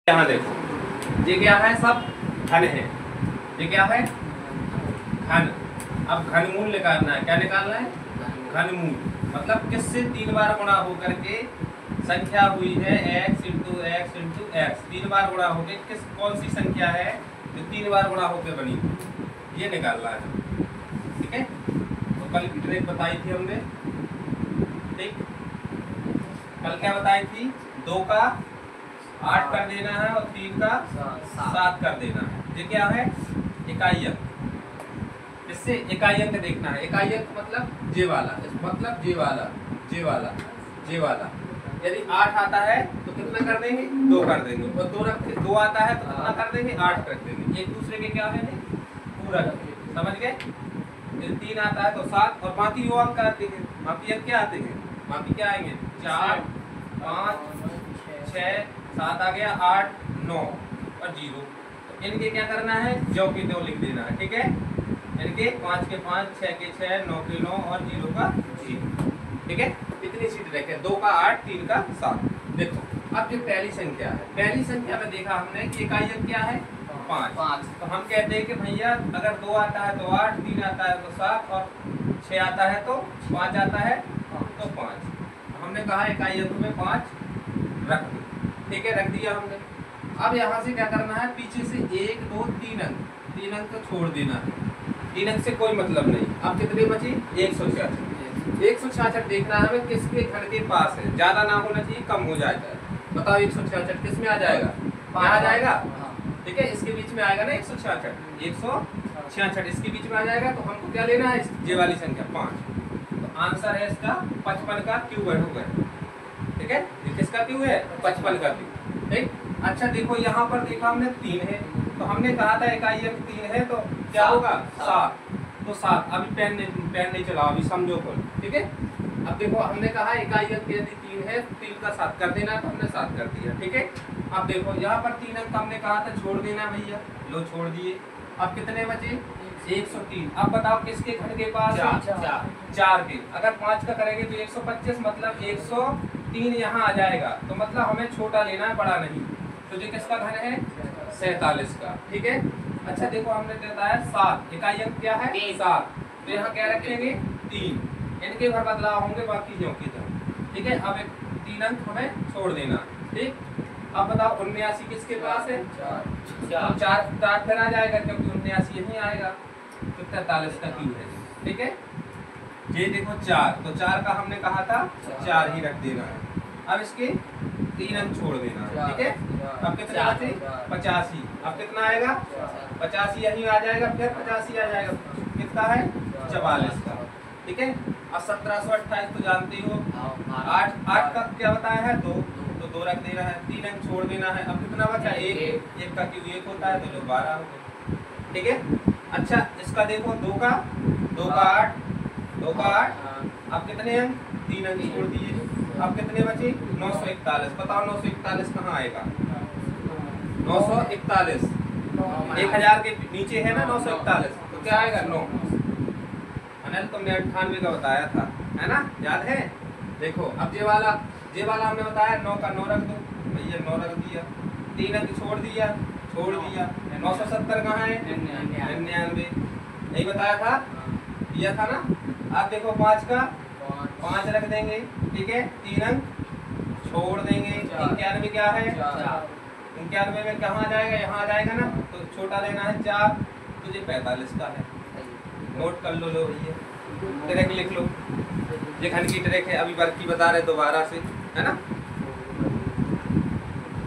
यहाँ देखो, ये क्या है, सब घन है। ये क्या है, घन। अब घनमूल निकालना है। क्या निकालना है, घनमूल। मतलब किससे 3 बार गुणा होकर के संख्या हुई है x into x into x. 3 बार गुणा होकर किस कौन सी संख्या है जो 3 बार गुणा होकर बनी, ये निकालना है। ठीक है, तो कल की ट्रिक बताई थी हमने। ठीक, कल क्या बताई थी, 2 का 8 कर देना है और 3 का 7 कर देना है। ये क्या है, इकाई अंक। इससे इकाई अंक देखना है। इकाई अंक मतलब जे वाला, मतलब जे वाला, जे वाला, जे वाला। यदि 8 आता है तो कितना कर देंगे, 2 कर देंगे। और 2 आता है तो कितना कर देंगे, 8 कर देंगे। एक दूसरे के क्या है, पूरक। समझ गए। यदि 3 आता है तो 7 और बाकी वो अंक आते हैं। बाकी अंक क्या आते हैं, बाकी क्या आएंगे, 4 5 6 7 आ गया, 8 9 और 0। तो इनके क्या करना है, जो के 2 लिख देना है। ठीक है, इनके 5 के 5 6 के 6 9 के 9 और 0 का 0। ठीक है, इतनी सीट रखे, 2 का 8 3 का 7। देखो अब जो पहली संख्या है, पहली संख्या में देखा हमने कि इकाई अंक क्या है, 5। तो हम कहते हैं कि भैया अगर 2 आता है तो 8, 3 आता है तो 7 और 6 आता है तो 5 आता है तो 5। हमने कहा इकाई अंक में 5 रख दो। ठीक है, रख दिया हमने। अब यहाँ से क्या करना है, पीछे से 1 2 3 अंक, 3 अंक तो छोड़ देना है। 3 अंक से कोई मतलब नहीं। अब कितने बचे, 166। 166 देखना है हमें किसके घर के पास है, ज्यादा ना होना चाहिए, कम हो जाएगा। बताओ 166 किस में आ जाएगा, आ जाएगा। ठीक है, इसके बीच में आएगा ना 166, 166 इसके बीच में आ जाएगा। तो हमको क्या लेना है, ये वाली संख्या 5। तो आंसर है इसका 55 का क्यूब होगा। ठीक है, ये किसका क्यूब है, 55 का क्यूब। ठीक, अच्छा देखो यहाँ पर देखा हमने 3 है, तो हमने कहा था इकाई अंक 3 है तो क्या होगा, 7। तो 7। अभी पेन नहीं चलाओ, अभी समझो कुल। ठीक है, अब देखो हमने कहा इकाई अंक यदि 3 है तो 3 का 7 कर देना, तो हमने 7 कर दिया। ठीक है, अब देखो यहाँ पर 3 अंक हमने कहा था छोड़ देना भैया, लो छोड़ दिए। अब कितने बचे, 103। अब बताओ किसके घर के पास, 4 के। अगर 5 का करेंगे तो 125, मतलब 103 यहाँ आ जाएगा। तो मतलब हमें छोटा लेना है, बड़ा नहीं। तो ये किसका घर है, 47 का। ठीक है, अच्छा देखो हमने बताया 7, इकाई अंक क्या है, 7। तो यहाँ क्या रखेंगे, 3। इनके भर बदलाव होंगे, बाकी जो की तरह। ठीक है, अब 3 अंक हमें छोड़ देना। ठीक, अब बताओ 79 किसके पास है, 4 फिर आ जाएगा क्योंकि 79 यहीं आएगा। तो 43 का क्यूब है। ठीक है, ये देखो 4, तो 4 का हमने कहा था 4 ही रख देना है। अब इसके 3 अंक छोड़ देना है। ठीक है, अब कितने बचे, 85। अब कितना आएगा, 85 यहीं आ जाएगा, फिर 85 आ जाएगा। कितना है, 44 का। ठीक है, अब 1728 तो जानते हो। 8 का क्या बताया है, 2, तो 2 रख देना है। 3 अंक छोड़ देना है। अब कितना बचा, 1 का क्यूब 1 होता है तो जो 12 हो गए। ठीक है, अच्छा इसका देखो 2 का 8, 2 का 8। अब कितने अंक, 3 अंक छोड़ दिए। अब कितने बचे, 941। बताओ 941 कहाँ आएगा, 941 1000 के नीचे है ना 941, तो क्या आएगा 9। अनिल तुमने 98 का बताया था, है ना, याद है। देखो अब ये वाला हमने बताया 9 का 9 रख दो भैया, 9 रख दिया। 3 अंक छोड़ दिया 970 कहाँ है, 99। नहीं बताया था, दिया था ना। अब देखो 5 का 5 रख देंगे। ठीक है, 3 अंक छोड़ देंगे। 91 क्या है, 91 में कहाँ जाएगा, यहाँ आ जाएगा ना, तो छोटा लेना है 4। तो ये 45 का है। नोट कर लो, लो भैया, ट्रिक लिख लो। ये घन की ट्रिक है, अभी वर्क की बता रहे दोबारा से, है ना।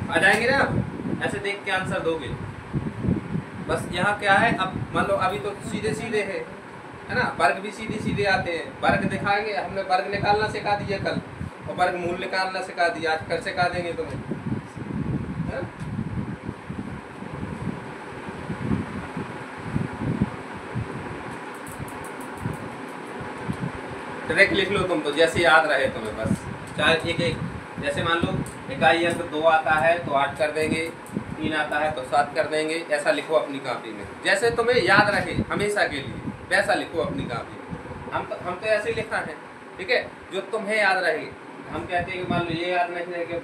आ जाएंगे ना, ऐसे देख के आंसर दोगे। बस यहाँ क्या है, अब मान लो अभी तो सीधे सीधे है ना, वर्ग भी सीधे सीधे आते हैं। वर्ग दिखाएंगे, हमने वर्ग निकालना सिखा दिया कल, और वर्ग मूल निकालना सिखा दिया, आज फिर सिखा देंगे तुम्हें। ट्रिक लिख लो तुम तो, जैसे याद रहे तुम्हें, बस चाहे एक जैसे मान लो इकाई अंक 2 आता है तो 8 कर देंगे, 3 आता है तो 7 कर देंगे। ऐसा लिखो अपनी कॉपी में, जैसे तुम्हें याद रहे हमेशा के लिए, वैसा लिखो अपनी कॉपी में। हम तो ऐसे ही लिखा है। ठीक है, जो तुम्हें याद रहे। हम कहते हैं कि मान लो ये याद नहीं रहे,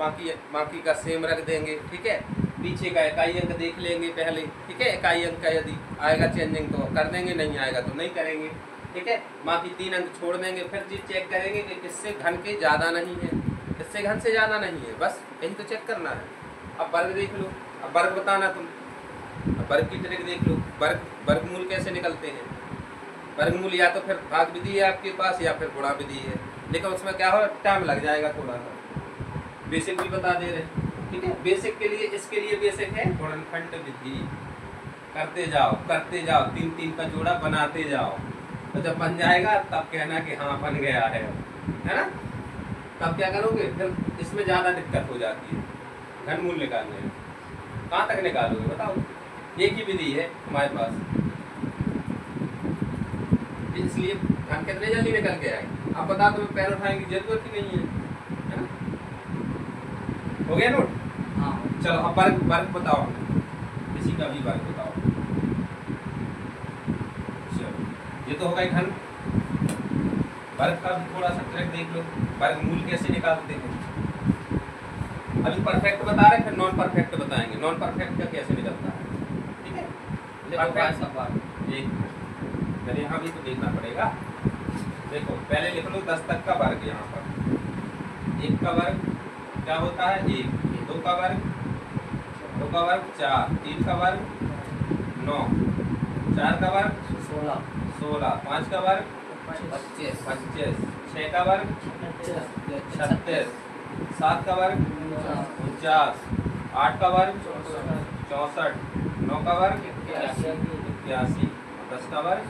बाकी का सेम रख देंगे। ठीक है, पीछे का इकाई अंक देख लेंगे पहले, ठीक है। इकाई अंक का यदि आएगा चेंजिंग तो कर देंगे, नहीं आएगा तो नहीं करेंगे, ठीक है। बाकी 3 अंक छोड़ देंगे, फिर जी चेक करेंगे कि किससे घन के ज़्यादा नहीं है, किससे घन से ज़्यादा नहीं है, बस यही तो चेक करना है। अब वर्ग देख लो, अब वर्ग बताना तुम, अब वर्ग की ट्रिक देख लो। वर्गमूल कैसे निकलते हैं? वर्गमूल या तो फिर भाग विधि है आपके पास या फिर गुणा विधि है, लेकिन उसमें क्या हो टाइम लग जाएगा थोड़ा सा। बेसिक भी बता दे रहे, ठीक है। बेसिक के लिए, इसके लिए बेसिक है गुणनखंड विधि, करते जाओ 3-3 का जोड़ा बनाते जाओ, तो जब बन जाएगा तब कहना कि हाँ बन गया है ना। तब क्या करोगे, फिर इसमें ज़्यादा दिक्कत हो जाती है घनमूल निकालने में। कहाँ तक निकालोगे बताओ? एक ही विधि है हमारे पास, इसलिए घन कितने जल्दी निकल के आए। अब बता दो, पैर उठाने की जरूरत ही नहीं है ना? हो गया नोट? हाँ। चलो अब वर्ग बताओ, किसी का भी वर्ग बताओ। चलो ये तो होगा घन। वर्ग का भी थोड़ा सा ट्रिक देख लो, वर्गमूल कैसे निकालते हैं। अभी परफेक्ट बता रहे, फिर नॉन परफेक्ट बताएंगे। नॉन परफेक्ट का कैसे निकलता है, ठीक है। मेरे यहाँ भी तो देखना पड़ेगा। देखो पहले लिख लो 10 तक का वर्ग। यहाँ पर 1 का वर्ग क्या होता है 1, 2 का वर्ग 4, 3 का वर्ग 9, 4 का वर्ग 16, 5 का वर्ग 25, 6 का वर्ग 36, 7 का वर्ग 49, 8 का वर्ग 64, 9 का वर्ग 81, 10 का वर्ग,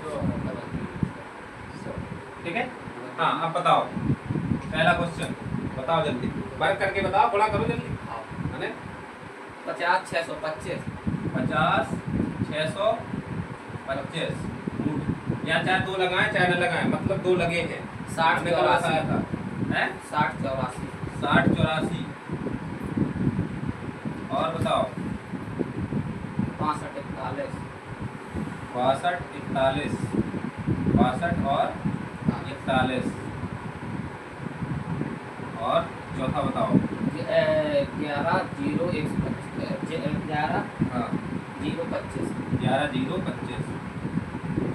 ठीक है। हाँ अब बताओ पहला क्वेश्चन, बताओ जल्दी, वर्ग करके बताओ, गुणा करो जल्दी। 50 625, 50 625, या चाहे 2 लगाएं चाहे न लगाएं, मतलब 2 लगे हैं। 60 निकल आया था, 60 84, 60 84। और बताओ 65 41, 62 41, 62 और 41। और चौथा बताओ 11 0 125, 11 हाँ 0 25, 11 0 25।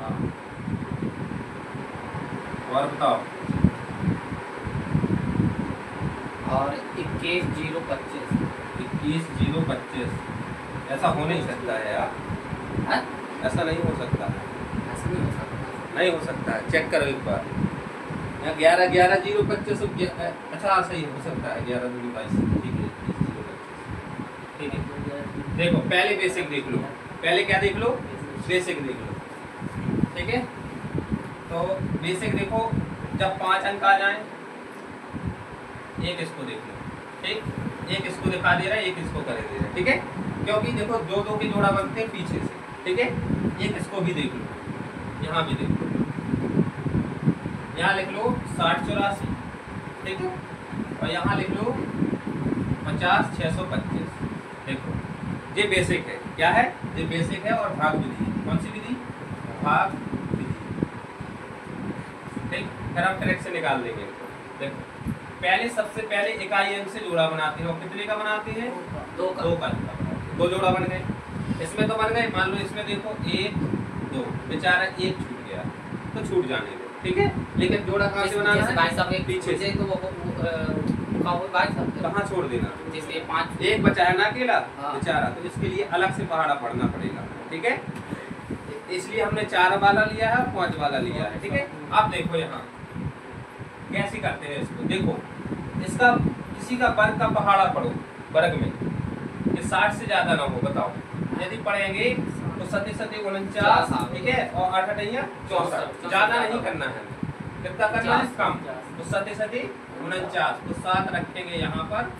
हाँ और बताओ और 21 0 25, 21 0 25। ऐसा हो नहीं सकता है यार, हाँ? ऐसा नहीं हो सकता है, ऐसा नहीं हो सकता। नहीं हो सकता है। चेक करो एक बार, यहाँ 11 11 0 25। अच्छा सही हो सकता है 11 0 22, ठीक है 20 25, ठीक है। देखो पहले बेसिक देख लो, पहले क्या देख लो, बेसिक देख लो, ठीक है। तो बेसिक देखो, जब 5 अंक आ जाए, एक इसको देख लो, ठीक, एक इसको दिखा दे रहा है, एक इसको करे दे रहा है, ठीक है। क्योंकि देखो 2 के जोड़ा बनते हैं पीछे से, ठीक है। एक इसको भी देख लो, यहाँ भी देख लो, यहाँ लिख लो 60 84, ठीक है। और यहाँ लिख लो 50 625। देखो ये बेसिक है, क्या है ये बेसिक है, और भाग विधि है। कौन सी विधि? भाग विधि, ठीक। फिर हम ट्रिक से निकाल देंगे इसको। देखो पहले सबसे पहले इकाई अंक से जोड़ा बनाते हैं, और कितने का बनाते हैं? 2 का। 2 जोड़ा बन गए, इसमें तो बन गए। मान लो इसमें देखो 1 2, बेचारा 1 छूट गया तो छूट जाने दो, ठीक है। लेकिन जोड़ा कहाँ से बनाना है? भाई साहब एक पीछे से। तो वो भाई साहब कहाँ छोड़ देना? जैसे 5 एक बचा है ना अकेला हाँ। बेचारा, तो इसके लिए अलग से पहाड़ा पढ़ना पड़ेगा, ठीक है। इसलिए हमने 4 वाला लिया है और 5 वाला लिया है, ठीक है। अब देखो यहाँ कैसे करते हैं इसको। देखो इसका किसी का वर्ग का पहाड़ा पढ़ो, वर्ग में कि 60 से ज्यादा ना हो। बताओ यदि पढ़ेंगे तो 7 7 49, ठीक है, और 8 8 64। ज्यादा नहीं करना है, कितना करना है? कम। तो 7 7 49, तो 7 रखेंगे यहाँ पर,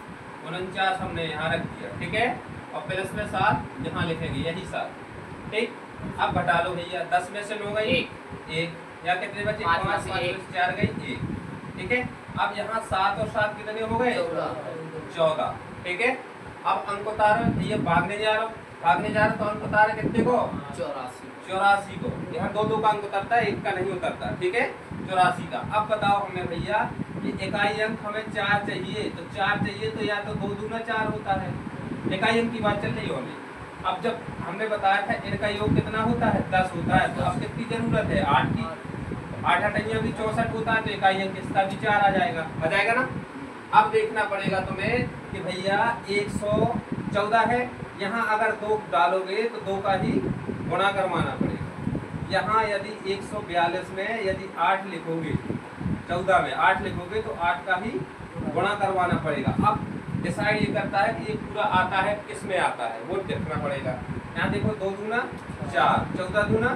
49 हमने यहाँ रख दिया, ठीक है। और प्लस में 7 यहाँ लिखेंगे, यही 7, ठीक। अब घटा लो भैया, 10 में से 9 गई 1, या कितने बचे? 5 5 में से 4 गई 1, ठीक है। अब यहाँ 7 और 7 कितने हो गए? 14, ठीक है। अब अंक उतारो, ये भागने जा रहा हूँ, तो अंक उतारे कितने को? 84 को। यहाँ 2 का अंक उतरता है, 1 का नहीं उतरता, ठीक है। 84 का। अब बताओ हमें भैया कि इकाई अंक हमें 4 चाहिए, तो 4 चाहिए तो या तो 2 दूना 4 होता है, इकाई अंक की बात चल रही होगी। अब जब हमने बताया था इनका योग कितना होता है 10 होता है, तो अब कितनी जरूरत है 8 की। 8 अठैया भी 64 होता है, तो इकाई अंक इसका भी 4 आ जाएगा ना। अब देखना पड़ेगा तुम्हें कि भैया 114 है, यहाँ अगर 2 डालोगे तो 2 का ही गुणा करवाना पड़ेगा। यहाँ यदि 142 में यदि 8 लिखोगे, 14 में 8 लिखोगे तो 8 का ही गुणा करवाना पड़ेगा। अब डिसाइड ये करता है कि ये पूरा आता है किस में आता है, वो देखना पड़ेगा। यहाँ देखो 2 दूना 4, 14 दूना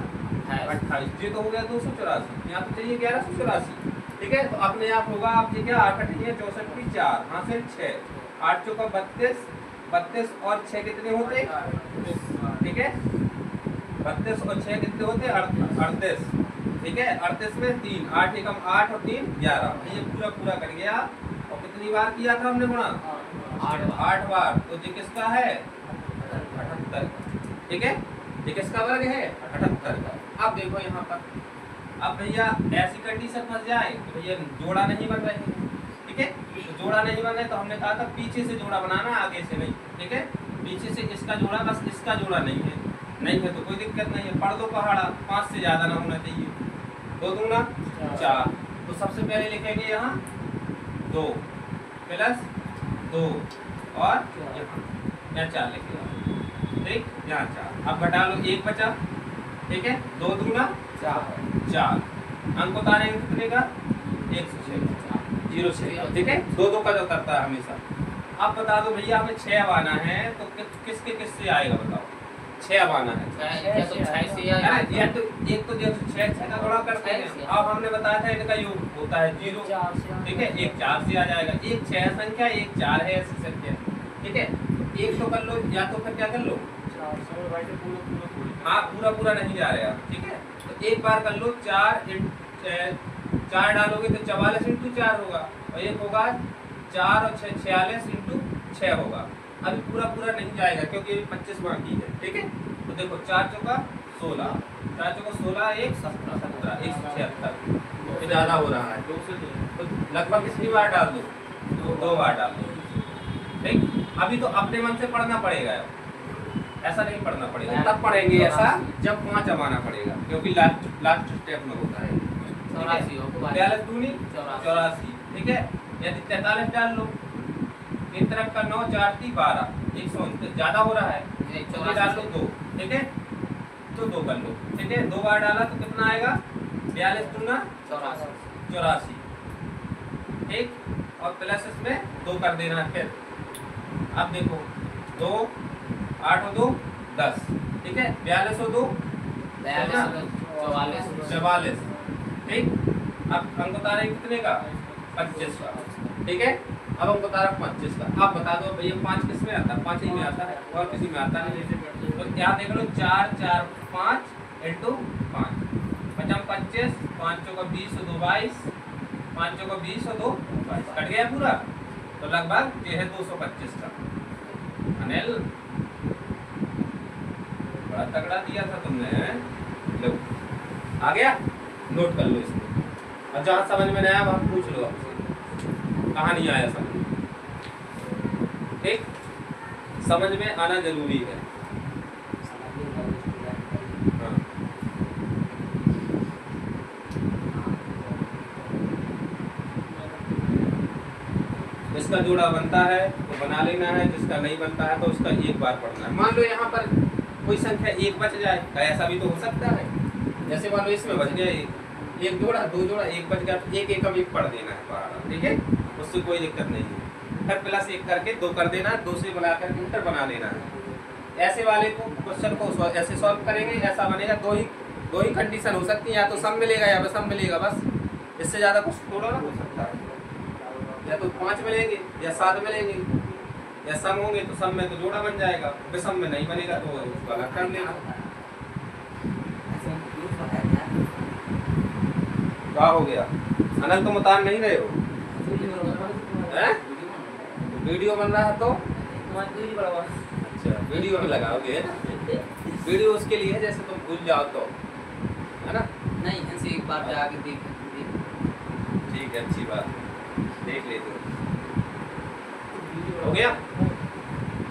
28, ये तो हो गया 284। यहाँ तो चाहिए 1184, ठीक है। तो अपने आप होगा, आप ये क्या 8 अठैया 64 की 4, हाँ से 6, 8 चौका 32, 32 और 6 कितने होते, ठीक है। 32 और 6 कितने होते 38, ठीक है। 38 में 3, 8 एकम 8 और 3 11, ये पूरा कर गया। और कितनी बार किया था हमने गुणा 8 बार, तो ये किसका है 78, ठीक है। ये किसका वर्ग है 78 का। अब देखो यहाँ पर, अब भैया ऐसी कंडीशन फंस जाए तो भैया जोड़ा नहीं बन रहे हैं, ठीक है। तो जोड़ा नहीं बन रहे तो हमने कहा था पीछे से जोड़ा बनाना, आगे से नहीं, ठीक है। पीछे से इसका जोड़ा, बस इसका जोड़ा नहीं है तो कोई दिक्कत नहीं है, पढ़ दो पहाड़ा, 5 से ज्यादा ना होना चाहिए। 2 दूना 4, तो सबसे पहले लिखेंगे यहाँ 2 प्लस 2 और यहाँ 4 लिखेगा, ठीक, यहाँ 4। अब घटा लो, 1 बचा, ठीक है। 2 दूना 4, अंक उतारेंगे कितने का 106, ठीक है। 2 का जो करता है हमेशा। अब बता दो भैया हमें 6 अब आना है, तो किसके किससे आएगा बताओ, 6 अब आना है, या तो 6 से या तो एक तो देखो 6 का गुणा करते हैं। अब हमने बताया था इनका योग होता है 0, ठीक है। 1 4 से आ जाएगा, 1 6 संख्या, 1 4 है ऐसी संख्या, ठीक है। एक तो कर लो, या तो फिर क्या कर लो, हाँ पूरा नहीं जा रहा, ठीक है। तो एक बार कर लो, 4 डालोगे तो 44 इंटू 4 होगा, और एक होगा 4 और 6 46 इंटू 6 होगा। अभी पूरा नहीं जाएगा क्योंकि 25 बाकी है, ठीक है। तो देखो 4 चौका 16, 4 चौका 16, 1 17, 176, ज्यादा हो रहा है, तो लगभग कितनी बार डाल दो, 2 बार डाल दो, ठीक। अभी तो अपने मन से पढ़ना पड़ेगा, ऐसा नहीं पढ़ना पड़ेगा, तब पढ़ेंगे ऐसा जब 5 जमाना पड़ेगा, क्योंकि लास्ट स्टेप में होता है 42 दूनी 84, ठीक है। यदि 43 डाल लो, एक तरफ का 9 4 3 12, 129 ज्यादा हो रहा है, 14 डाल लो 2, ठीक है। तो 2 कर लो, ठीक है। 2 बार डाला तो कितना आएगा 42 दूना 84, ठीक। और प्लस इसमें 2 कर देना फिर। अब देखो 2 8 और 2 10, ठीक है। 42 और 2 44, ठीक। अब अंक उतारे कितने का 25 का, ठीक है। अब हम बता रहे 25 का। आप बता दो भैया 5 किस में आता है, 5 ही में आता है और किसी में आता नहीं। तो यहाँ देख लो 4 4 5 इंटू 5, 55 25, 5 चौका 20 और 2 22, 5 चौका 20 और 2 22, कट गया पूरा। तो लगभग ये है 225 का। अनिल बड़ा तगड़ा दिया था तुमने, लो आ गया, नोट कर लो इसको। और जहाँ समझ में नहीं आया वहाँ पूछ लो आपसे, कहाँ नहीं आया समझ, ठीक। समझ में आना जरूरी है, हाँ। जिसका जोड़ा बनता है तो बना लेना है, जिसका नहीं बनता है तो उसका एक बार पढ़ना है। मान लो यहाँ पर कोई संख्या 1 बच जाए, ऐसा भी तो हो सकता है। जैसे मान लो इसमें बच गया 1 जोड़ा 2 जोड़ा 1 बच गया, तो 1 एकम 1 पढ़ देना है पहाड़ा, ठीक है। उससे कोई दिक्कत नहीं है। फिर प्लस 1 करके 2 कर देना, 2 से बना कर इंटर बना लेना है। ऐसे वाले को क्वेश्चन को ऐसे सॉल्व करेंगे, ऐसा बनेगा। दो ही कंडीशन हो सकती है, या तो सम मिलेगा या विषम मिलेगा, बस इससे ज़्यादा कुछ थोड़ा ना हो सकता है। या तो 5 मिलेंगे या 7 मिलेंगे, या सम होंगे तो सम में तो जोड़ा बन जाएगा, विषम में नहीं बनेगा तो उसको अलग कर लेना। क्या हो गया अनंत, तुम उतार नहीं रहे हो? वीडियो बन रहा है तो अच्छा वीडियो में लगाओगे, वीडियो उसके लिए है जैसे तुम भूल जाओ तो, है ना। नहीं ऐसे एक बार जाके देख ठीक है, अच्छी बात, देख लेते हो गया।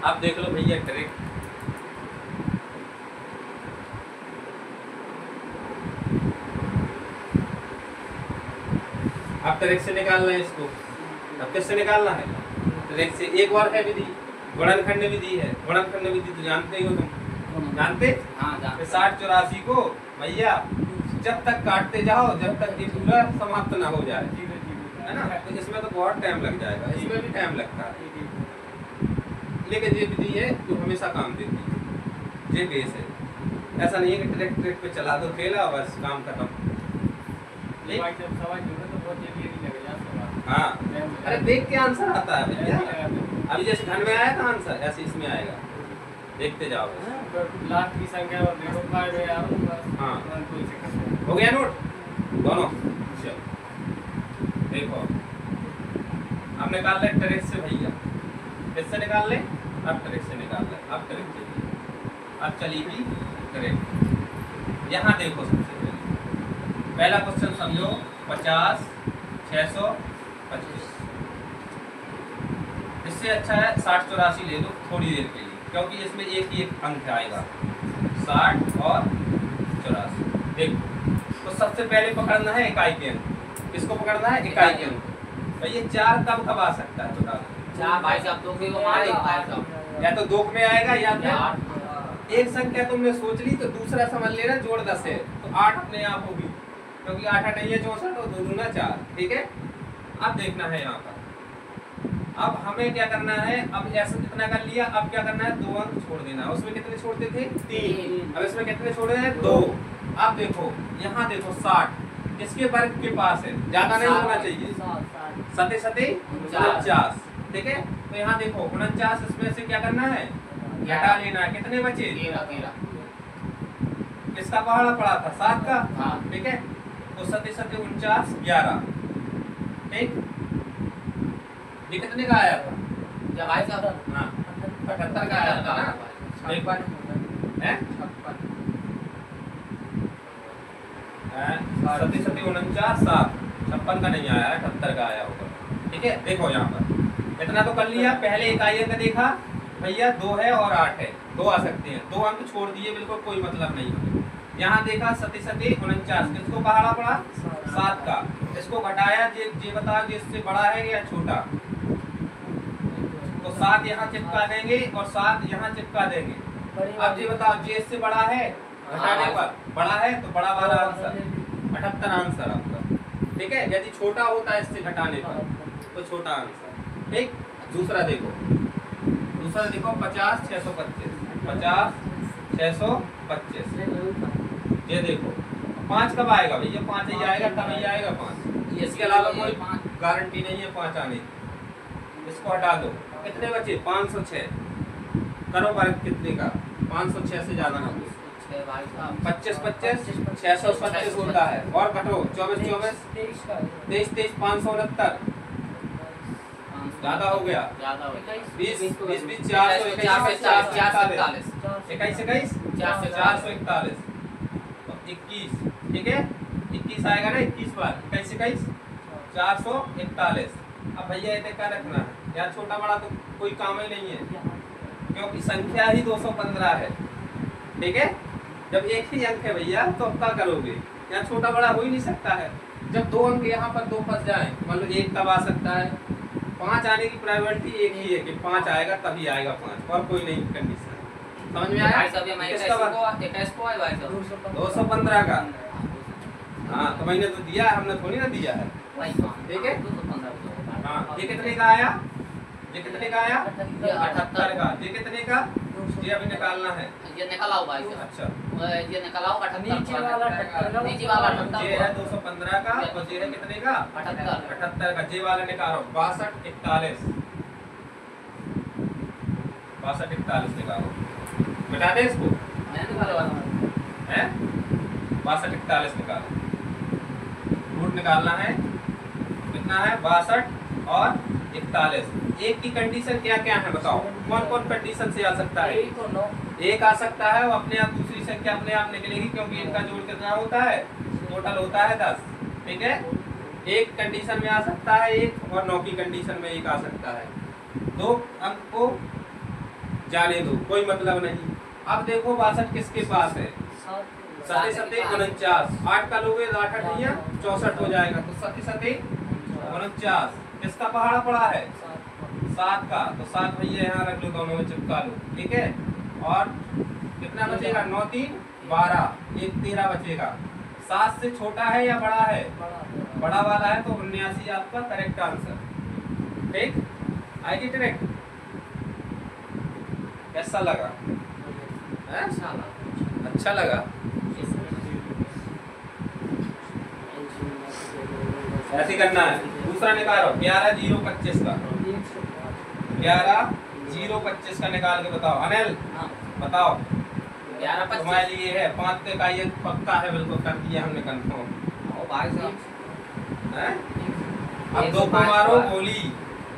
आप देख लो भैया ट्रिक। आप ट्रिक से निकालना है इसको। अब किससे निकालना है? ट्रिक से। एक और है विधि, गुणनखंड विधि है। गुणनखंड विधि तो जानते ही हो तुम, जानते? हाँ जानते। 60 84 को भैया जब तक काटते जाओ जब तक ये पूरा समाप्त ना हो जाए, है ना? तो इसमें तो बहुत टाइम लग जाएगा, इसमें भी टाइम लगता है, लेकिन ये विधि है जो हमेशा काम देती है। ये बेस है। ऐसा नहीं है कि ट्रिक ट्रिक पे चला दो खेला बस काम खत्म। हाँ, अरे देख के आंसर आता है भैया। अभी जैसे घन में आया था आंसर, ऐसे इसमें आएगा, देखते जाओ। लास्ट की संख्या हाँ, हो गया नोट दोनों? चलो देखो, अब निकाल ले ट्रिक से भैया। किससे निकाल ले? अब ट्रिक से निकाल ले। अब ट्रिक चाहिए, अब चलेगी ट्रिक। यहाँ देखो, सबसे पहला क्वेश्चन समझो। 50 625। इससे अच्छा है 60 84 ले लो थोड़ी देर के लिए, क्योंकि इसमें एक ही एक अंक आएगा, 60 और 84। देखो, तो सबसे पहले पकड़ना है इकाई के अंक। किसको पकड़ना है? इकाई के अंक। भाई ये 4 कब कब आ सकता है बता दो? 4 भाई साहब 2 के हमारे भाई साहब, या तो 2 में आएगा या फिर एक संख्या तुमने सोच ली तो दूसरा समझ लेना जोड़ 10 है तो 8 अपने आप होगी, क्योंकि 8 8 है 64 और 2 दूना 4। ठीक है, अब देखना है यहाँ पर। अब हमें क्या करना है? अब ऐसा कितना कर लिया, अब क्या करना है? 2 अंक छोड़ देना। उसमें कितने छोड़ते थे? 3। अब इसमें कितने छोड़े हैं? 2। अब देखो, यहाँ देखो 60 किसके वर्ग के पास है? ज्यादा नहीं होना चाहिए, 49। ठीक है, तो यहाँ देखो 49, इसमें से क्या करना है? घटा लेना है। कितने बचे? 13। किसका पहाड़ा पड़ा था? 7 का। हाँ। ठीक है, तो 7 7 49 11। ठीक, ये कितने का आया था? क्या भाई साहब? हाँ, 78 का आया था ना? 56 हैं? 7 7 49 7, 56 का नहीं आया, 78 का आया होगा। ठीक है, देखो यहाँ पर इतना तो कर लिया। पहले इकाई अंक देखा भैया, 2 है और 8 है, 2 आ सकते हैं। 2 अंक छोड़ दिए, बिल्कुल कोई मतलब नहीं। यहाँ देखा 7 7 49, किसको पहाड़ा पड़ा? 7 का। इसको घटाया, ये बताओ कि इससे बड़ा है या छोटा? तो 7 यहाँ चिपका देंगे और 7 यहाँ चिपका देंगे। अब ये बताओ, ये इससे बड़ा है? घटाने पर बड़ा है तो बड़ा वाला आंसर 78 आंसर आपका। ठीक है, यदि छोटा होता है इससे घटाने पर तो छोटा आंसर। ठीक, दूसरा देखो 50 625। 50 625। ये देखो 5 कब आएगा भैया? 5 ही आएगा, तब ही आएगा 5। इसके अलावा कोई गारंटी नहीं है 5 आने की। इसको हटा दो, कितने बचे? 506। करो वर्ग कितने का? 506 से ज्यादा ना हो। 25 25 625 होता है, और घटो 24 24 23 23 569। ज्यादा हो गया। 20 20 20 441 441 21 21। ठीक है, 21 आएगा ना? 21 बार 21 21 441। अब भैया ये क्या रखना है यार? छोटा बड़ा तो कोई काम ही नहीं है, क्योंकि संख्या ही 215 है। ठीक है, जब एक ही अंक है भैया तो अब क्या करोगे? यहाँ छोटा बड़ा हो ही नहीं सकता है। जब 2 अंक यहाँ पर 2 फंस जाए, मान लो 1 तब आ सकता है। 5 आने की प्रोबेबिलिटी एक ही है कि 5 आएगा तभी आएगा 5, और कोई नहीं कंडीशन है। समझ में आया? 215 का। हाँ, तो मैंने तो दिया है, हमने थोड़ी ना दिया है। ठीक है, हाँ, ये कितने का आया? ये कितने का आया? 78 का। ये कितने का? ये अभी निकालना है। ये निकालाओ भाई साहब। अच्छा, ये निकालाओ 78 नीचे वाला 78 नीचे वाला 78 ये है 215 का, और ये है कितने का? 78 का। जे वाला निकालो 62 41। 62 41 निकालो, मिटा दे इसको। है 62 41 निकालो। रूट निकालना है, कितना है? 62 और 41। एक की कंडीशन क्या क्या है बताओ? कौन कौन कंडीशन से आ सकता है? एक आ सकता है, वो अपने आप दूसरी संख्या अपने आप निकलेगी, क्योंकि इनका जोड़ कितना होता है? टोटल होता है 10। ठीक है, एक कंडीशन में आ सकता है एक, और 9 की कंडीशन में एक आ सकता है। 2 अंक को जाने दो, कोई मतलब नहीं। अब देखो 62 किसके पास है? 7 7 49, 8 का लोगे 8 8 64 हो जाएगा, तो 7 7 49 किसका पहाड़ा पड़ा है? 7 का, तो 7 भैया यहाँ रख लो, दोनों में चिपका लो, ठीक है। और कितना बचेगा? 9 3 12, 1 13 बचेगा। 7 से छोटा है या बड़ा है? बड़ा वाला है, तो 79 आपका करेक्ट आंसर। ठीक, आएगी करेक्ट। कैसा लगा? अच्छा लगा। ऐसे करना है। दूसरा निकालो 11 0 25 का, 11 0 25 का निकाल के बताओ। अनिल बताओ। 11 25 तुम्हारे लिए है 5 का, ये पक्का है, बिल्कुल कर दिया हमने कंफर्म। अब 2 को मारो गोली,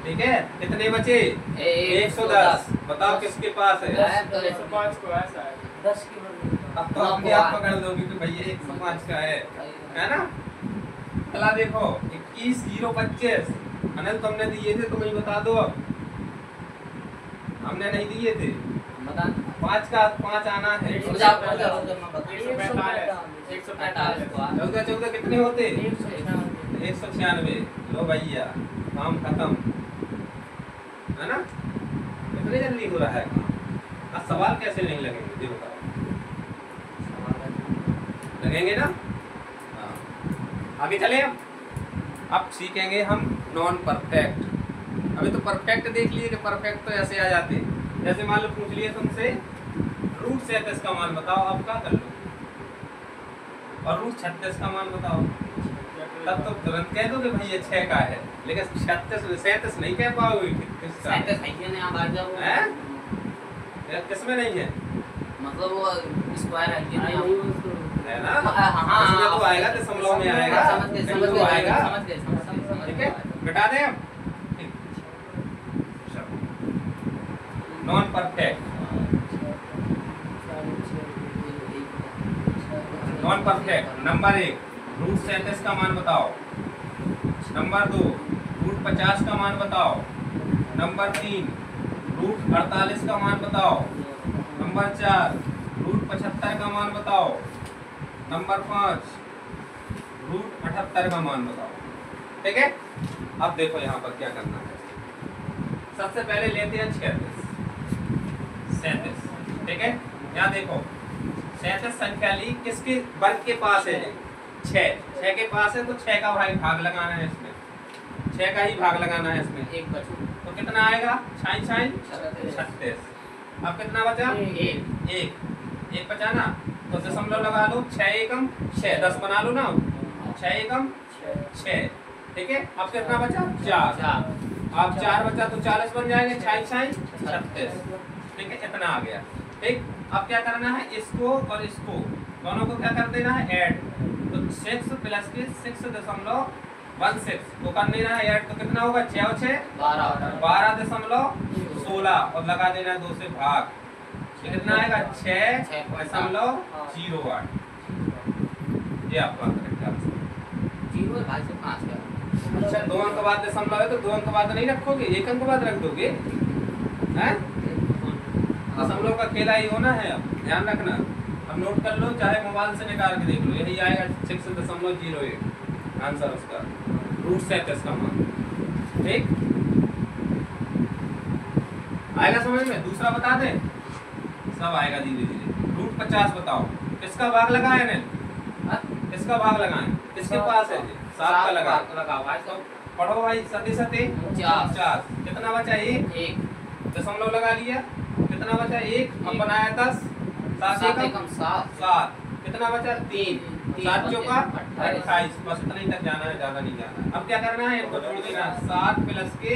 ठीक है। कितने बचे? 110। बताओ किसके पास है? 105 को ऐसा है 10 की अब तो अपने आप पकड़ लोगे कि भैया 105 का है ना। चला देखो 21 0 25। अनिल तुमने दिए थे, तुम ही बता दो। अब हमने नहीं दिए थे। 5 का 5 आना है। 14 कितने होते? 196। लो भैया काम खत्म, है ना। इतने जल्दी हो रहा है काम। अब सवाल कैसे नहीं लगेंगे ये बताओ? लगेंगे ना। हाँ, आगे चले। अब सीखेंगे हम नॉन परफेक्ट। अभी तो परफेक्ट देख लिए कि परफेक्ट तो ऐसे आ जाते। जैसे मान लो पूछ लिए तुमसे रूट 37 का मान बताओ, अब क्या कर लो? और रूट 36 का मान बताओ, तब तो तुरंत कह दोगे भैया 6 का है। लेकिन 37 नहीं कह पाओगे किसका है। किसमें नहीं है? मतलब वो स्क्वायर है ना। हाँ, इसमें तो आएगा, दशमलव में आएगा, समझ तो आएगा। गए। ठीक है, घटा दें हम। Non perfect. Non perfect number 1 root 37 का मान बताओ। नंबर 2 रूट 50 का मान बताओ। नंबर 3 रूट 48 का मान बताओ। नंबर 4 रूट 75 का मान बताओ। नंबर 5 रूट 78 का मान बताओ। ठीक है, अब देखो यहाँ पर क्या करना है। सबसे पहले लेते हैं 37। ठीक है, यहाँ देखो 37 संख्या ली, किसके वर्ग के पास है? 6 के पास है, तो 6 का भाग लगाना है इसमें। 6 का ही भाग लगाना है इसमें। एक बचा तो कितना आएगा? 36। अब कितना बचा? एक बचा ना, तो दशमलव लगा लो। 6 एकम 6, 10 बना लो ना। 6 एकम 6। ठीक है, अब कितना बचा? 4। अब 4 बचा तो 40 बन जाएंगे। 36। ठीक है, इतना आ गया। ठीक, अब क्या करना है? इसको और इसको दोनों को क्या कर देना है? ऐड। तो 6 प्लस के 6.16 तो कर देना है ऐड। तो कितना होगा? 6 और 6 12.16 और लगा देना 2 से भाग। कितना आएगा? 6.08। ये आपका करेक्ट आंसर। 0 भाई से 5 का। अच्छा, 2 अंक बाद दशमलव है, तो 2 अंक बाद नहीं रखोगे, 1 अंक बाद रख दोगे हैं? दशमलव का खेला ही होना है। अब ध्यान रखना, अब नोट कर लो, चाहे मोबाइल से निकाल के देख लो। यही आएगा 6.01 आंसर उसका, रूट 37 का मान। ठीक, आएगा समझ में? दूसरा बता दें, सब आएगा धीरे धीरे। रूट 50 बताओ, किसका भाग लगाए ने? किसका भाग लगाए? किसके पास है? 7 का लगाओ भाई। तो पढ़ो भाई। 7 4। कितना बचा? 1 दशमलव लगा लिया। कितना बचा? 1। अब बनाया 10। 7 एकम 7। कितना बचा? 3। 7 चौका 28। बस इतना ही तक जाना है, ज्यादा नहीं जाना। अब क्या करना है? इनको जोड़ देना। 7 प्लस के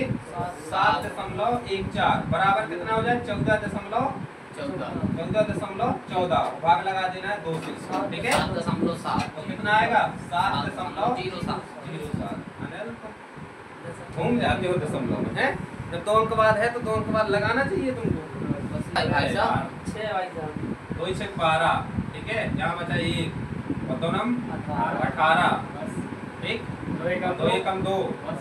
7.14 बराबर कितना हो जाए? 14.14 भाग लगा देना है 2 से। ठीक है, 7.7 तो कितना आएगा? 7.07। अनिल घूम जाते हो दशमलव में, है? जब 2 अंक बाद है तो 2 अंक बाद लगाना चाहिए तुमको। भाई साहब 2 से 12। ठीक है, यहाँ बचा 1 और 2 नम 18। ठीक, 2 एकम 2 और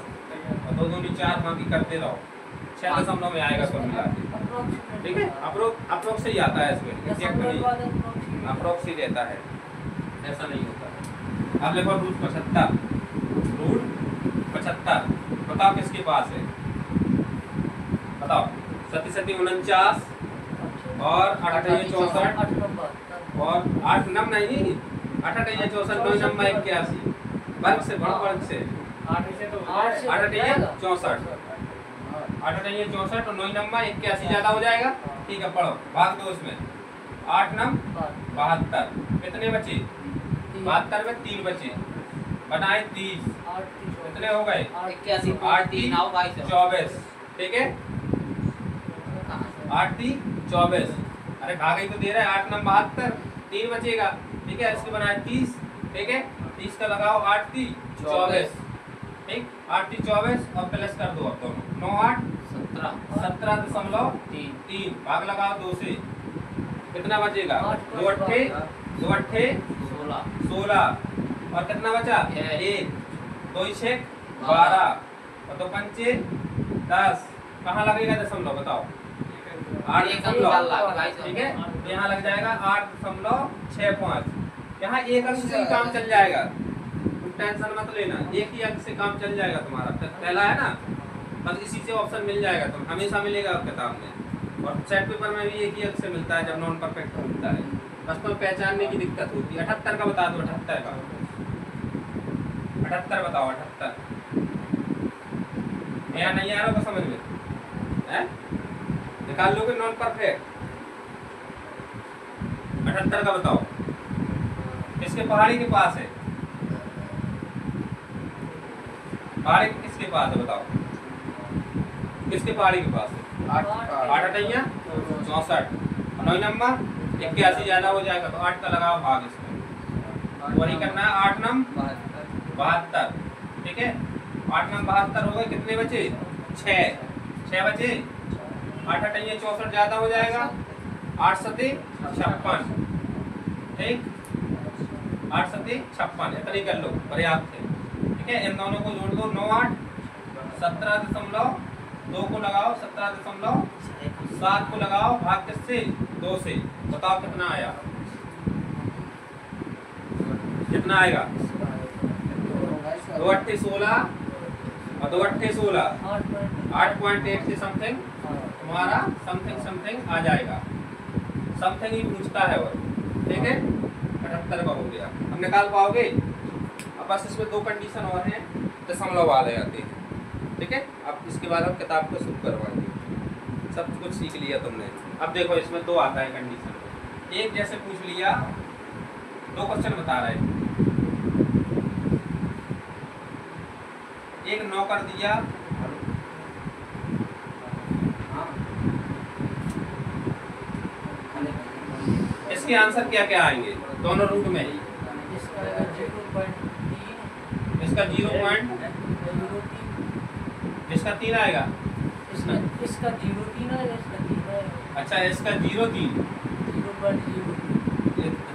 2 दूनी 4, बाकी करते रहो। 6 दशमलव में आएगा कुल मिला के। ठीक है, अप्रोक्स से ही आता है इसमें, एग्जैक्ट नहीं, अप्रोक्स ही रहता है, ऐसा नहीं होता है। अब देखो रूट 75, बताओ किसके पास है, बताओ। 37 × 49 और 8 × 64 और 8 नम नहीं, 8 × 64 9 नंबर 81 वर्ग से बड़ा वर्ग से 8 × 64 और 9 नंबर 81 ज्यादा हो जाएगा। ठीक है, पढ़ो, भाग दो इसमें। 8 नम 72, कितने बचे? 72 में 3 बचे, बनाए 30, कितने हो गए? 81 8 3 आओ भाई साहब। 24। ठीक है, 8 3 24। अरे भाग ही तो दे रहा है, 8 नम 72, 3 बचेगा। ठीक है, इसके बनाए 30। ठीक है, 30 का लगाओ, 8 3 24। ठीक, 8 3 24 और प्लस कर दो अब दोनों, 9 8 17.3, भाग लगाओ 2 से, कितना बचेगा? 2 अट्ठे 16 और कितना बचा? 1 2 6 12 और 2 पंचे 10। कहाँ लगेगा दशमलव, बताओ? 8 दशमलव। ठीक है, तो यहाँ लग जाएगा 8.65। यहाँ एक अंक से ही काम चल जाएगा, तुम टेंशन मत लेना, एक ही अंक से काम चल जाएगा तुम्हारा। पहला है ना, बस इसी से ऑप्शन मिल जाएगा, तुम हमेशा मिलेगा किताब में, और सेट पेपर में भी एक ही अंक से मिलता है जब नॉन परफेक्ट मिलता है। बस तो पहचानने की दिक्कत होती है। 78 का बता दो, 78 का 78 बताओ, 78 यहाँ नहीं आ रहा होगा समझ में, है? निकाल लोगे नॉन परफेक्ट। 78 का बताओ, किसके पहाड़ी के पास है? पहाड़ी किसके पास है बताओ, किसके पहाड़ी के पास है? 8 अठैया 64, 9 नंबर 81 ज्यादा हो जाएगा तो 8 का लगाओ भाग इसमें, वही करना है। 8 नम 72। ठीक है, 8 नम 72 हो गए, कितने बचे? 6 बचे। 8 अठैया 64 ज्यादा हो जाएगा, 8 7 56। ठीक, 8 7 56, इतनी कर लो, पर्याप्त है। ठीक है, इन दोनों को जोड़ दो, 9 8 17.2 को लगाओ, 17.7 को लगाओ, भाग किससे? 2 से, बताओ कितना आया, कितना आएगा? 2 अट्ठे 16 और 2 अट्ठे 16, 8.8 से समथिंग तुम्हारा समथिंग आ जाएगा, समथिंग ही पूछता है वो। ठीक है, 78 का हो गया। अब निकाल पाओगे? अब बस इसमें 2 कंडीशन और हैं, दशमलव वाले आते हैं। ठीक है, अब इसके बाद हम किताब को शुरू करवाएंगे। सब कुछ सीख लिया तुमने। अब देखो इसमें 2 आता है कंडीशन। एक जैसे पूछ लिया, 2 क्वेश्चन बता रहे हैं, एक 9 कर दिया, इसके आंसर क्या क्या आएंगे दोनों रूट में ही? इसका 0.3, इसका 3 आएगा, इसका 0.3 आएगा, इसका 3 आएगा। अच्छा, इसका 0.3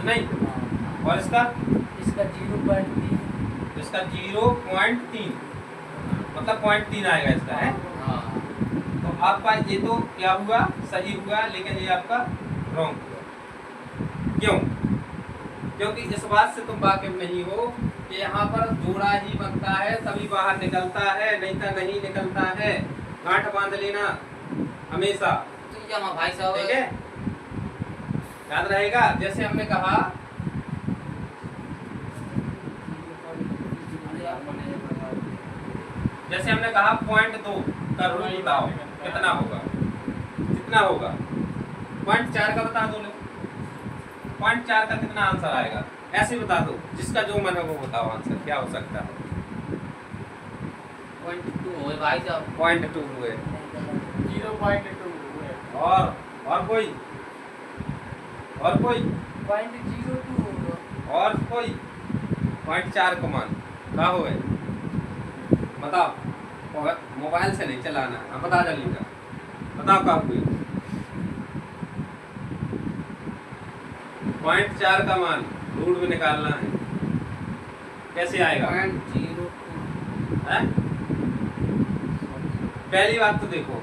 नहीं, और इसका 0.3, इसका 0.3 मतलब 0.3 आएगा इसका, है। तो आपका ये तो क्या हुआ, सही हुआ, लेकिन ये आपका रॉन्ग हुआ। क्यों? क्योंकि इस बात से तुम वाकिफ नहीं हो कि यहाँ पर जोड़ा ही बनता है तभी बाहर निकलता है, नहीं तो नहीं निकलता है। गांठ बांध लेना हमेशा, भाई साहब। ठीक है, याद रहेगा। जैसे हमने कहा जैसे हमने कहा 0.2 का रूट बताओ, कितना होगा, कितना होगा? 0.4 का बता दो, 0.4 का कितना आंसर आएगा, ऐसे बता दो, जिसका जो मन है वो बताओ आंसर क्या हो सकता है। 0.2 हुए भाई साहब, 0.2 हुए, 0.2 हुए, और कोई 0.02 होगा, और कोई 0.4 का मान क्या हुए बताओ। मोबाइल से नहीं चलाना, हाँ बता जल्दी का, बताओ क्या हुई। 0.4 का मान रूट में निकालना है, कैसे आएगा? 0.02 है? पहली बात तो देखो,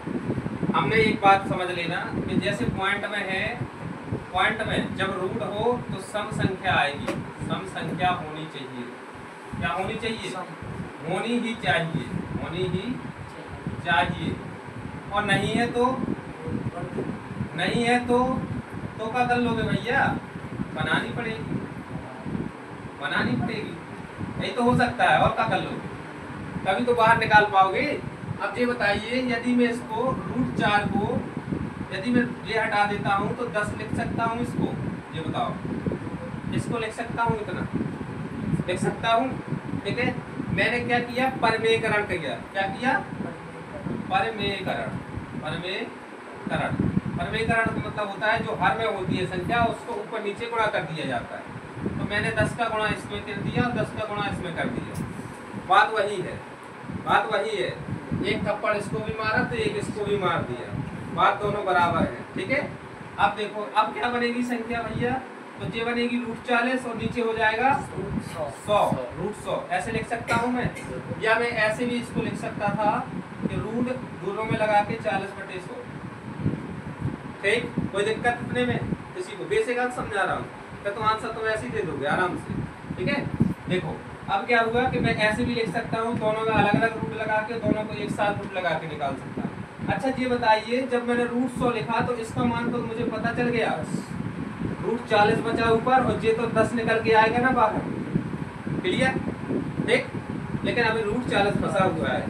हमने एक बात समझ लेना कि जैसे पॉइंट में है, पॉइंट में जब रूट हो तो सम संख्या आएगी, सम संख्या होनी चाहिए। क्या होनी चाहिए? होनी ही चाहिए, होनी ही चाहिए। और नहीं है तो, नहीं है तो क्या कर लोगे भैया? बनानी पड़ेगी, बनानी पड़ेगी। यही तो हो सकता है, और क्या कर लोगे? तभी तो बाहर निकाल पाओगे। अब ये बताइए, यदि मैं इसको √4 को यदि मैं ये हटा देता हूँ तो 10 लिख सकता हूँ इसको? ये बताओ, इसको लिख सकता हूँ, इतना लिख सकता हूँ। ठीक है, मैंने क्या किया? परमेयकरण किया। क्या किया? परमेयकरण। परमेयकरण, परमेयकरण का मतलब होता है जो हर में होती है संख्या उसको ऊपर नीचे गुणा कर दिया जाता है। तो मैंने 10 का गुणा इसमें कर दिया और 10 का गुणा इसमें कर दिया। बात वही है, बात वही है। एक थप्पड़ इसको भी मारा तो एक इसको भी मार दिया, बात दोनों बराबर है। ठीक है, अब देखो अब क्या बनेगी संख्या भैया? तो ये बनेगी √40 और नीचे हो जाएगा 100, √100। ऐसे लिख सकता हूँ मैं, या मैं ऐसे भी इसको लिख सकता था कि रूट दोनों में लगा के 40/100। ठीक, कोई दिक्कत इतने में किसी को? बेसिक आप समझा रहा हूँ तो आंसर तो ऐसे ही दे दोगे आराम से। ठीक है, देखो अब क्या हुआ कि मैं ऐसे भी लिख सकता हूँ, दोनों में अलग अलग रूट लगा के, दोनों को एक साथ रूट लगा के निकाल सकता हूँ। अच्छा ये बताइए, जब मैंने √100 लिखा तो इसका मान तो मुझे पता चल गया, √40 बचा ऊपर और ये तो 10 निकल के आएगा ना बाहर। क्लियर? ठीक, लेकिन अभी √40 फंसा हुआ है।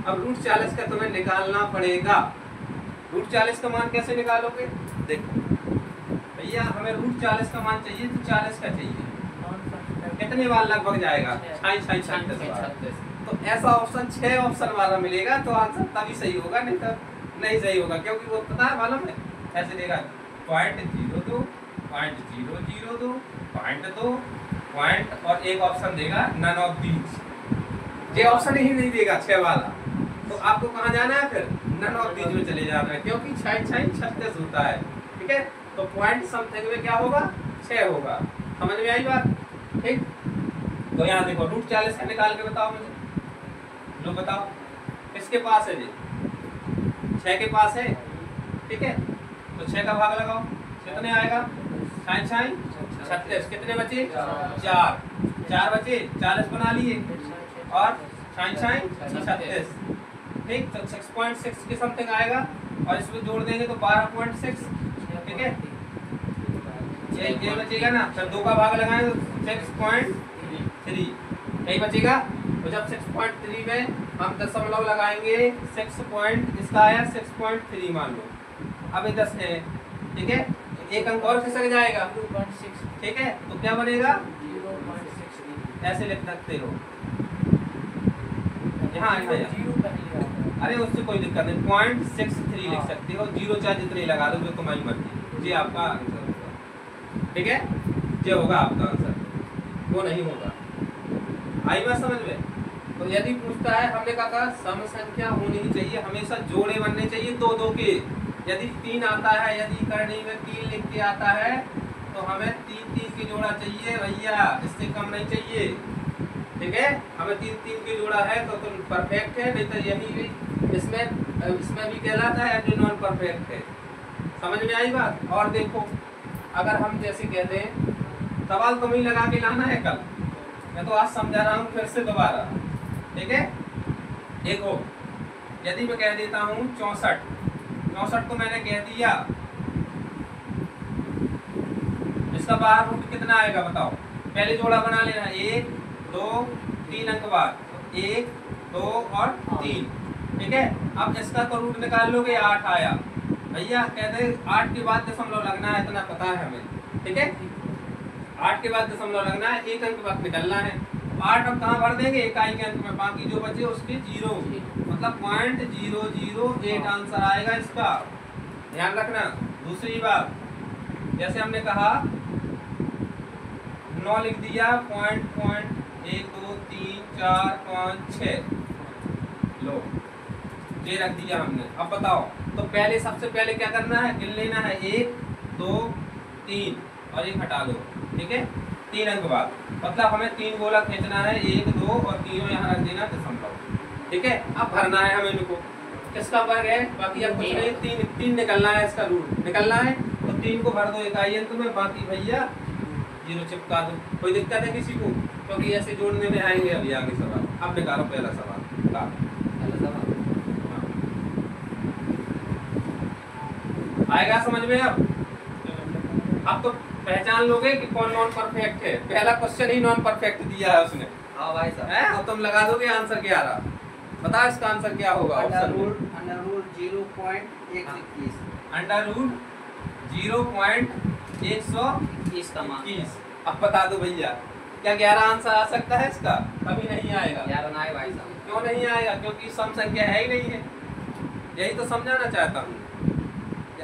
अब √40 का तुम्हें निकालना पड़ेगा। √40 का मान कैसे निकालोगे? देखो भैया, हमें √40 का मान चाहिए तो 40 का चाहिए, कितने बार लगभग जाएगा? 36 तो ऐसा ऑप्शन 6 ऑप्शन वाला मिलेगा तो आंसर तभी सही होगा, नहीं तो नहीं सही होगा। क्योंकि वो पता है, मालूम है ऐसे देगा 0.02, 0.002, 0.2 पॉइंट और एक ऑप्शन देगा नन ऑफ दीज। ये ऑप्शन ही नहीं देगा 6 वाला, तो आपको कहाँ जाना है? फिर नन ऑफ दीज में चले जाना है, क्योंकि 36 होता है। ठीक है, तो पॉइंट समथिंग में क्या होगा? 6 होगा। समझ में आई बात? ठीक, तो यहाँ देखो √40 का निकाल के बताओ मुझे, लो बताओ किसके पास है? जी 6 के पास है। ठीक है, तो 6 का भाग लगाओ, कितने आएगा? 36, कितने बचे? 4 बचे, 40 बना लिए और 36। ठीक, तो 6.6 के समथिंग आएगा और इसमें जोड़ देंगे तो 12.6। ठीक है, ये बचेगा ना, फिर 2 का भाग लगाएं तो 6.3 यही बचेगा। तो जब 6.3 में हम दशमलव लगाएंगे, 6 इसका आया 6.3 मान लो। अब ये 10 है। ठीक है, एक अंक और खिसक जाएगा। ठीक है, तो क्या बनेगा? 0.6 ऐसे लिख सकते हो। यहाँ अरे उससे कोई दिक्कत नहीं, 0.63 लिख सकते हो। 0 चाहे जितने लगा दो, जो तुम्हारी मर्जी, ये आपका आंसर होगा। ठीक है, ये होगा आपका आंसर, वो नहीं होगा। आई बात समझ में? तो यदि पूछता है, हमने कहा सम संख्या होनी ही चाहिए, हमेशा जोड़े बनने चाहिए 2-2 के। यदि 3 आता है, यदि करनी में 3 लिख के आता है तो हमें 3-3 के जोड़ा चाहिए भैया, इससे कम नहीं चाहिए। ठीक है, हमें 3-3 के जोड़ा है तो परफेक्ट है, नहीं तो यही इसमें भी कहलाता है एवरी नॉन परफेक्ट है। समझ में आई बात? और देखो, अगर हम जैसे कह दें, सवाल तुम ही लगा के लाना है कल, मैं तो आज समझा रहा हूँ फिर से दोबारा। ठीक है, देखो यदि मैं कह देता हूँ 64 को मैंने कह दिया, इसका बाहर रूट कितना आएगा बताओ? पहले जोड़ा बना लेना, 1 2 3 अंक बाद, 1 2 और 3। ठीक है, अब इसका तो रूट निकाल लोगे, 8 आया भैया। कहते 8 के बाद दशमलव लगना है, इतना पता है हमें। ठीक है, 8 के बाद दशमलव लगना है, एक अंक बाद निकलना है। 8 हम कहाँ भर देंगे? इकाई के अंक में, बाकी जो बचे उसके 0, मतलब 0.008 आंसर आएगा इसका, ध्यान रखना। दूसरी बात, जैसे हमने कहा 9 लिख दिया, 1 2 3 4 5 6 लो, ये रख दिया हमने। अब बताओ, तो पहले सबसे पहले क्या करना है? गिन लेना है, 1 2 3 और 1 हटा दो। ठीक है, 3 अंक बाद, मतलब हमें 3 गोला खींचना है, 1 2 और तीनों यहाँ रख देना दशमलव। ठीक है, अब भरना है हमें इनको। किसका वर्ग है, बाकी अब कुछ नहीं, तीन तीन निकलना है, इसका रूट निकलना है, तो 3 को भर दो इकाई अंत में, बाकी भैया 0 चिपका दो। कोई दिक्कत है किसी को, क्योंकि ऐसे जोड़ने में आएंगे अभी आगे सवाल। अब निकालो पहला सवाल, आएगा समझ में। अब तो पहचान लोगे कि कौन नॉन परफेक्ट है। पहला क्वेश्चन ही नॉन परफेक्ट दिया है उसने, हाँ भाई साहब। है, और तुम लगा दोगे आंसर 11। बताओ इसका आंसर क्या होगा। Under root 0.121 under root 0.121। का मान। अब बता दो भैया, क्या 11 आंसर आ सकता है इसका? कभी नहीं आएगा। 11 ना आए भाई साहब। क्यों नहीं आएगा? क्योंकि सम संख्या है ही नहीं है। यही तो समझाना चाहता हूँ।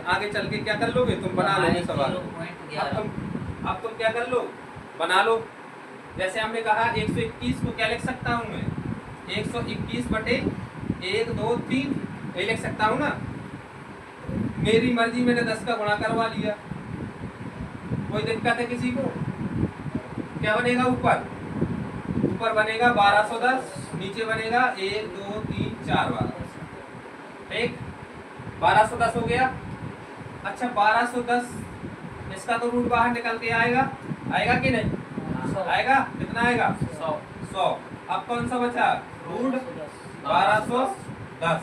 आगे चल के क्या कर लोगे तुम, बना लोगे सवाल। अब तुम क्या कर लो, बना लो। जैसे हमने कहा 121 को क्या लिख सकता हूँ मैं, 121 बटे 1 2 3 ये लिख सकता हूँ ना। मेरी मर्जी, मैंने 10 का गुणा करवा लिया। कोई दिक्कत है किसी को? क्या बनेगा ऊपर? ऊपर बनेगा 1210, नीचे बनेगा 1 2 3 4 12। ठीक, 1210 हो गया। अच्छा 1210 इसका तो रूट बाहर निकल के आएगा, आएगा कि नहीं? आएगा। कितना आएगा? 100। अब कौन सा बचा? रूट 1210।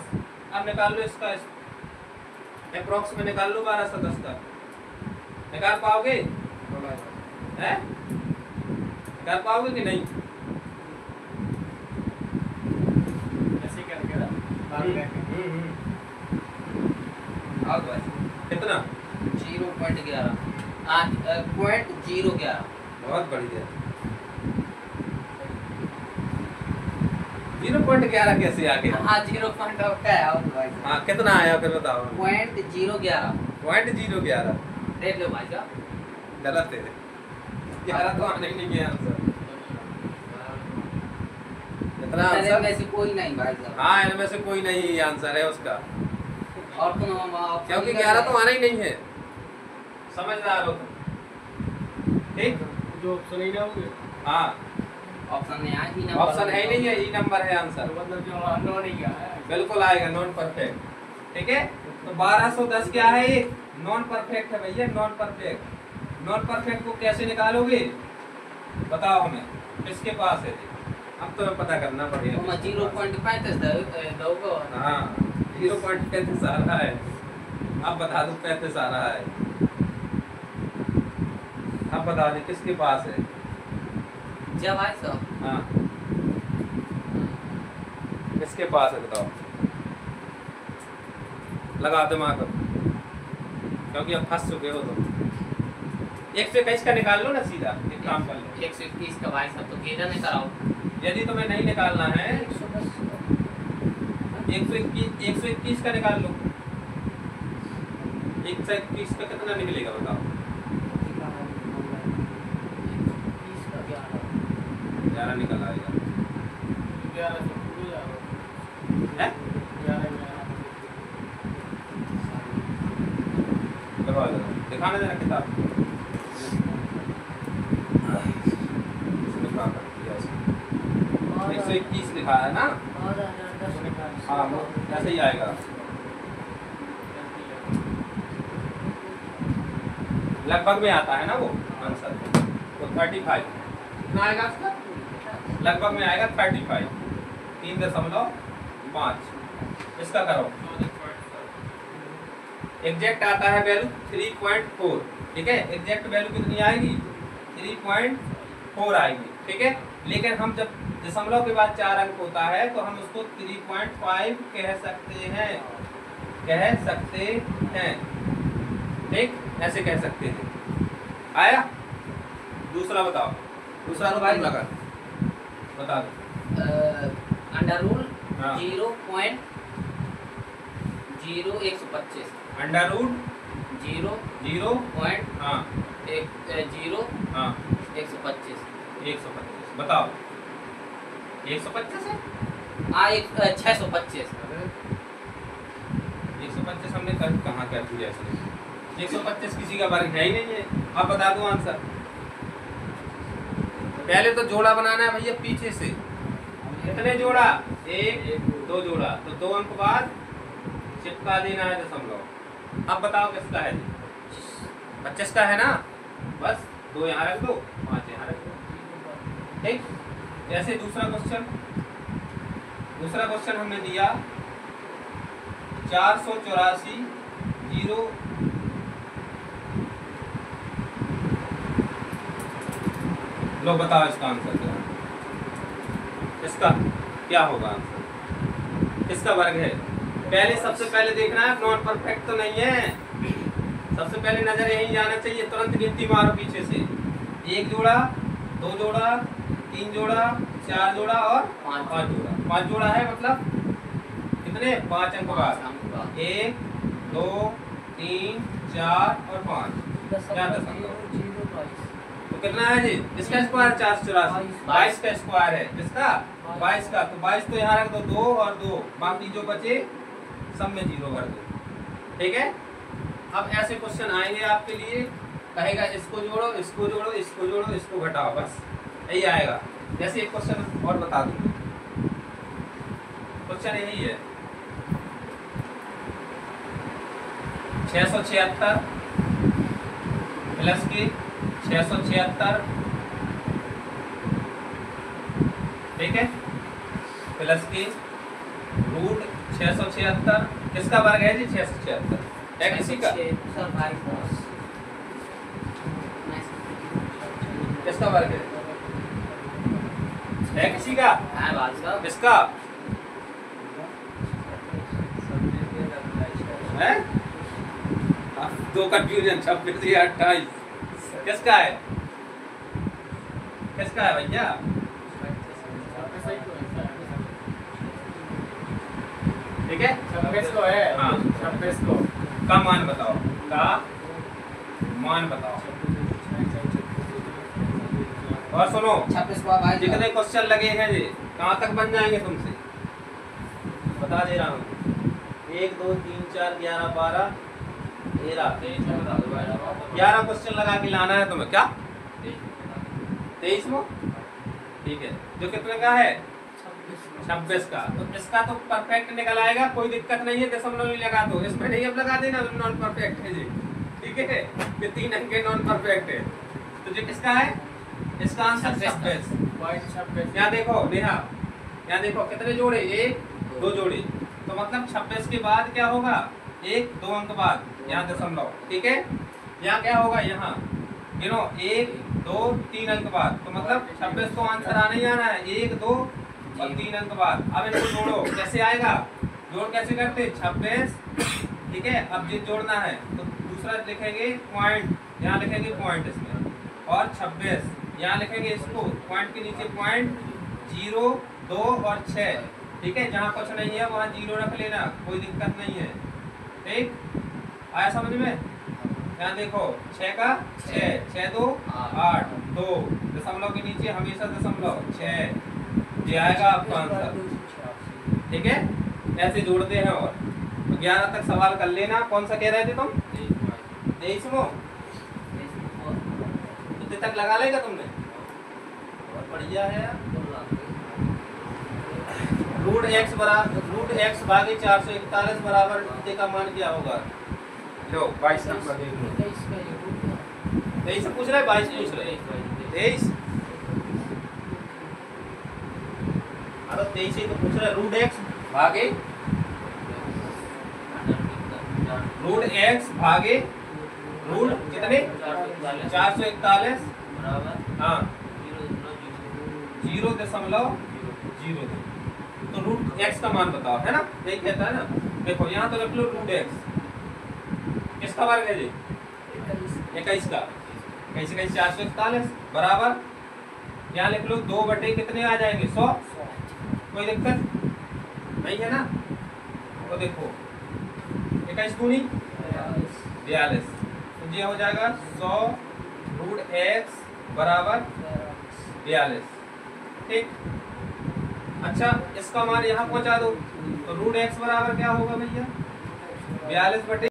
अब निकाल लो इसका अप्रोक्स में, निकाल लो 1210 का। निकाल पाओगे? हैं? निकाल पाओगे कि नहीं? ऐसे करके ना आओ भाई। कितना? 0.11 .011। बहुत बढ़िया। 0.11 कैसे आ गया? हाँ 0 पॉइंट है। आओ भाई। हाँ कितना आया फिर बताओ। .011 .011 देख लो भाई साहब। गलत है। 11 तो आने ही नहीं गया आंसर। कितना आंसर? में से कोई नहीं भाई साहब। हाँ इनमें से कोई नहीं आंसर है उसका, और तो क्योंकि 11 तो आना ही नहीं है। समझदार हो तुम। ठीक, जो ऑप्शन ही ना होंगे, हाँ ऑप्शन नहीं आया ही ऑप्शन है ही नहीं है, ई नंबर है आंसर। मतलब जो नॉन ही है बिल्कुल आएगा नॉन परफेक्ट। ठीक है, तो 1210 क्या है? ये नॉन परफेक्ट है भैया, नॉन परफेक्ट। नॉन परफेक्ट को कैसे निकालोगे बताओ हमें, किसके पास है? अब तो पता करना पड़ेगा। 0.35 दोगे। हाँ 0.35 आ रहा है। अब बता दो 35 आ रहा है। अब बता दे किसके पास है? जब भाई साहब। हाँ किसके पास है बताओ, लगा दिमाग, क्योंकि अब फंस चुके हो तुम। 121 का निकाल लो ना सीधा, एक काम कर लो। 121 का भाई साहब तो गेड़ा नहीं कराओ। यदि तुम्हें नहीं निकालना है 121 का निकाल लो। 121 का कितना निकलेगा बताओ? 11 निकल आएगा। दिखाने देना किताब। इसमें कहाँ कर दिया इसने? 121 लिखा है ना? हाँ ऐसे ही आएगा। लगभग में आता है ना वो आंसर, तो 35 कितना आएगा उसका? लगभग में आएगा 35, 3.5। इसका करो, एग्जैक्ट आता है वैल्यू 3.4। ठीक है, एग्जैक्ट वैल्यू कितनी आएगी? 3.4 आएगी। ठीक है, लेकिन हम जब दशमलव के बाद 4 अंक होता है तो हम उसको 3.5 कह सकते हैं, ठीक, ऐसे कह सकते हैं। आया? दूसरा बताओ, दूसरा तो भाई लगा बता दो। अंडर रूट हाँ। 0.0125 अंडर रूट 0 हाँ 125 बताओ। 125 है? हाँ 625 125 हमने कहाँ क्या किया इसने? 125 किसी का वर्ग है ही नहीं है। अब बता दो आंसर। पहले तो जोड़ा बनाना है भैया पीछे से। कितने जोड़ा? 1 2 जोड़ा, तो 2 अंक बाद चिपका देना है दशमलव। अब बताओ किसका है जी? 25 का है ना, बस 2 यहाँ रख दो, 5 यहाँ रख दो। ठीक, ऐसे दूसरा क्वेश्चन हमने दिया 484 0 लो बताओ इसका आंसर क्या है? इसका क्या होगा आंसर? इसका वर्ग है। सबसे पहले देखना है नॉन परफेक्ट तो नहीं है, सबसे पहले नजर यही जाना चाहिए। तुरंत गिनती मारो पीछे से, 1 जोड़ा, 2 जोड़ा, 3 जोड़ा, 4 जोड़ा और 5 जोड़ा। 5 जोड़ा है मतलब कितने? 5 अंक बाद, 1 2 3 4 और 5, क्या दशमलव? तो कितना है जी? इसका स्क्वायर 484, 22 का स्क्वायर है। किसका? 22 का। तो 22 तो यहाँ रख दो, 2 और 2, बाकी जो बचे सब में 0 भर दो। ठीक है, अब ऐसे क्वेश्चन आएंगे आपके लिए, कहेगा इसको जोड़ो, इसको जोड़ो, इसको जोड़ो, इसको घटाओ, बस यही आएगा। जैसे एक क्वेश्चन और बता दूं, क्वेश्चन यही है 676 प्लस की 676, ठीक है, प्लस की रूट 676, किसका वर्ग है जी? 676, है किसी का? किसका वर्ग है किसी का? किसका है? दो कंफ्यूजन, 26 या 28, किसका है? किसका है भैया? ठीक है, 26 को है। हाँ 26 को का मान बताओ, का मान बताओ। और सुनो, 26 को भाई जितने क्वेश्चन लगे हैं जी कहाँ तक बन जाएंगे तुमसे बता दे रहा हूँ। 1 2 3 4 11 12 13 11 क्वेश्चन लगा के लाना है तुम्हें। क्या 23 में? ठीक है, जो कितने का है? 26 का। तो इसका तो परफेक्ट निकल आएगा, कोई दिक्कत नहीं है, दशमलव नहीं लगा दो, इसमें नहीं अब लगा देना नॉन परफेक्ट है जी। ठीक है, ये 3 अंक के नॉन परफेक्ट है। तो जो किसका है? इसका आंसर 26। यहाँ देखो नेहा, यहाँ देखो कितने जोड़े? 1 2 जोड़े, तो मतलब 26 के बाद क्या होगा? 1 2 अंक बाद यहाँ दशमलव। ठीक है, यहाँ क्या होगा? यहाँ गिनो 1 2 3 अंक बाद, तो मतलब 26 तो आंसर आने ही आना है, 1 2 और 3 अंक बाद। अब इनको जोड़ो, कैसे आएगा? जोड़ कैसे करते? 26, ठीक है। अब ये जोड़ना है तो दूसरा लिखेंगे पॉइंट, यहाँ लिखेंगे पॉइंट इसमें, और 26 यहाँ लिखेंगे इसको, पॉइंट के नीचे पॉइंट, 0 2 और 6। ठीक है, जहाँ कुछ नहीं है वहाँ 0 रख लेना, कोई दिक्कत नहीं है। ठीक, आया समझ में? यहाँ देखो 6 का 6, 6 2 8, 2 दशमलव के नीचे हमेशा दशमलव, 6, ये आएगा आपका आंसर। ठीक है, ऐसे जोड़ते हैं। और 11 तक सवाल कर लेना। कौन सा कह रहे थे तुम? 23 में कितने तक लगा लेगा तुमने? बहुत बढ़िया है। रूट x भागे 441 बराबर नीचे का मान क्या होगा? लो 22 नंबर देख लो। 23 से पूछ रहे, 22 पूछ रहे, 23। अरे 23 ही तो पूछ रहे। रूट x भागे रूट कितने? 441 हाँ 0.02। तो रूट x का मान बताओ, है ना? यही कहता है ना। देखो यहाँ तो रख लो रूट x, किसका वर्ग है जी? 21 का। 21 441 बराबर, यहाँ लिख लो 2 बटे कितने आ जाएंगे? 100। कोई दिक्कत नहीं है ना? तो देखो 21 दूनी 42, तो ये हो जाएगा 100 रूट x बराबर 42। ठीक, अच्छा इसका मान यहाँ पहुँचा दो, तो रूट x बराबर क्या होगा भैया? 42 बटे